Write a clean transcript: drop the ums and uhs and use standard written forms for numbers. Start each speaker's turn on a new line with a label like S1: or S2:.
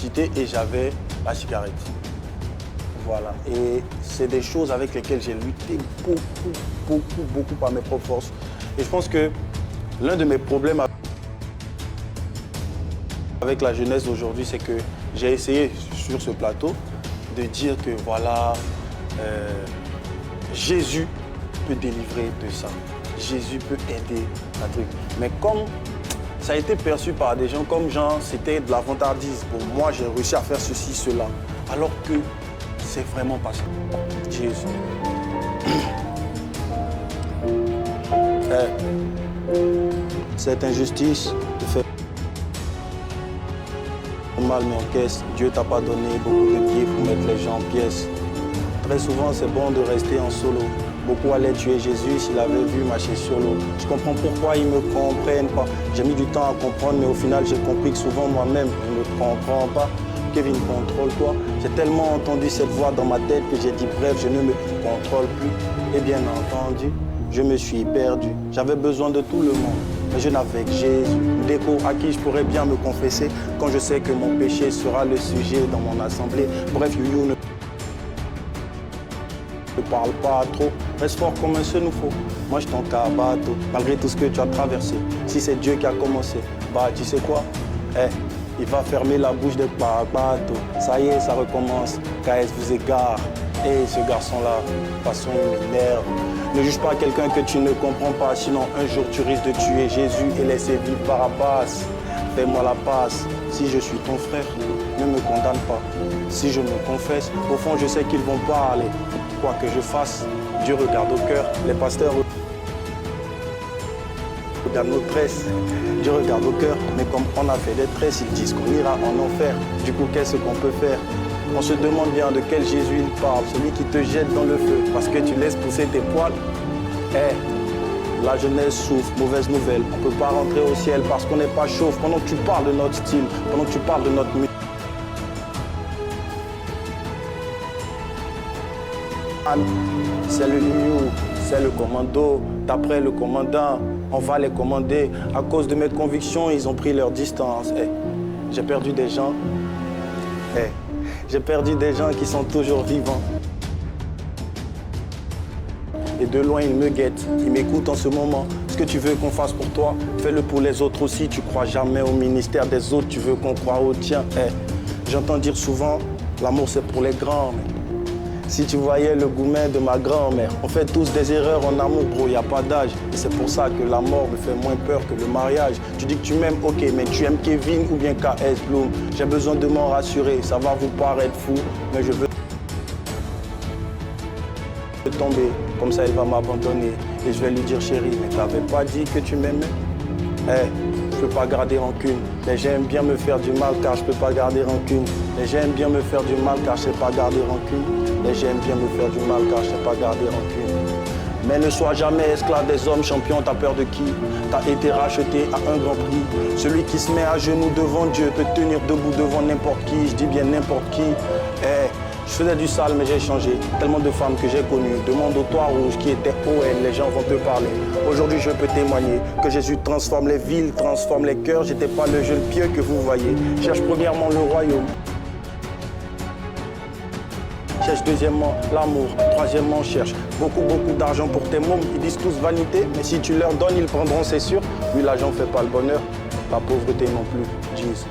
S1: l'électricité et j'avais la cigarette. Voilà. Et c'est des choses avec lesquelles j'ai lutté beaucoup par mes propres forces. Et je pense que l'un de mes problèmes avec la jeunesse d'aujourd'hui, c'est que j'ai essayé sur ce plateau de dire que voilà, Jésus peut délivrer de ça. Jésus peut aider un truc. Mais comme ça a été perçu par des gens comme genre c'était de la vantardise. Pour moi, j'ai réussi à faire ceci, cela. Alors que c'est vraiment pas ça. Jésus. Cette injustice te fait mal mais en caisse. Dieu t'a pas donné beaucoup de pieds pour mettre les gens en pièces. Très souvent, c'est bon de rester en solo. Beaucoup allaient tuer Jésus s'il avait vu marcher sur l'eau. Je comprends pourquoi ils ne me comprennent pas. J'ai mis du temps à comprendre, mais au final, j'ai compris que souvent moi-même, je ne comprends pas. Kevin, contrôle-toi. J'ai tellement entendu cette voix dans ma tête que j'ai dit bref, je ne me contrôle plus. Et bien entendu, je me suis perdu. J'avais besoin de tout le monde, mais je n'avais que Jésus. Déco à qui je pourrais bien me confesser quand je sais que mon péché sera le sujet dans mon assemblée. Bref, Youyou ne parle pas trop, reste fort comme un seul nous faut. Moi je t'en bateau, malgré tout ce que tu as traversé. Si c'est Dieu qui a commencé, bah tu sais quoi, il va fermer la bouche des bateaux. Ça y est, ça recommence, KS vous égare. Et ce garçon-là, de toute façon il m'énerve. Ne juge pas quelqu'un que tu ne comprends pas, sinon un jour tu risques de tuer Jésus et laisser vivre Barabbas. Fais-moi la passe, si je suis ton frère, ne me condamne pas. Si je me confesse, au fond je sais qu'ils vont parler. Quoi que je fasse, Dieu regarde au cœur. Les pasteurs regardent nos tresses. Dieu regarde au cœur. Mais comme on a fait des tresses, ils disent qu'on ira en enfer. Du coup, qu'est-ce qu'on peut faire? On se demande bien de quel Jésus il parle. Celui qui te jette dans le feu parce que tu laisses pousser tes poils. La jeunesse souffre, mauvaise nouvelle. On ne peut pas rentrer au ciel parce qu'on n'est pas chauve. Pendant que tu parles de notre style, pendant que tu parles de notre musique. C'est le New, c'est le commando. D'après le commandant, on va les commander. À cause de mes convictions, ils ont pris leur distance. J'ai perdu des gens. J'ai perdu des gens qui sont toujours vivants. Et de loin, ils me guettent. Ils m'écoutent en ce moment. Ce que tu veux qu'on fasse pour toi, fais-le pour les autres aussi. Tu crois jamais au ministère des autres, tu veux qu'on croie au tien. J'entends dire souvent, l'amour c'est pour les grands. Si tu voyais le gourmet de ma grand-mère, on fait tous des erreurs en amour, bro, y a pas d'âge. Et c'est pour ça que la mort me fait moins peur que le mariage. Tu dis que tu m'aimes, ok, mais tu aimes Kevin ou bien KS Bloom. J'ai besoin de m'en rassurer, ça va vous paraître fou, mais je veux tomber, comme ça il va m'abandonner. Et je vais lui dire, chérie, mais t'avais pas dit que tu m'aimais? Je peux pas garder rancune, mais j'aime bien me faire du mal car je peux pas garder rancune. Mais j'aime bien me faire du mal car je sais pas garder rancune. Mais j'aime bien me faire du mal car je sais pas garder rancune. Mais ne sois jamais esclave des hommes champions, t'as peur de qui? T'as été racheté à un grand prix. Celui qui se met à genoux devant Dieu peut tenir debout devant n'importe qui, je dis bien n'importe qui. Je faisais du sale mais j'ai changé. Tellement de femmes que j'ai connues. Demande au toit rouge qui était OL, les gens vont te parler. Aujourd'hui je peux témoigner que Jésus transforme les villes, transforme les cœurs. J'étais pas le jeune pieux que vous voyez. Cherche premièrement le royaume. Cherche deuxièmement l'amour. Troisièmement cherche beaucoup d'argent pour tes mômes. Ils disent tous vanité, mais si tu leur donnes, ils prendront, c'est sûr. Oui, l'argent fait pas le bonheur. La pauvreté non plus. Jesus.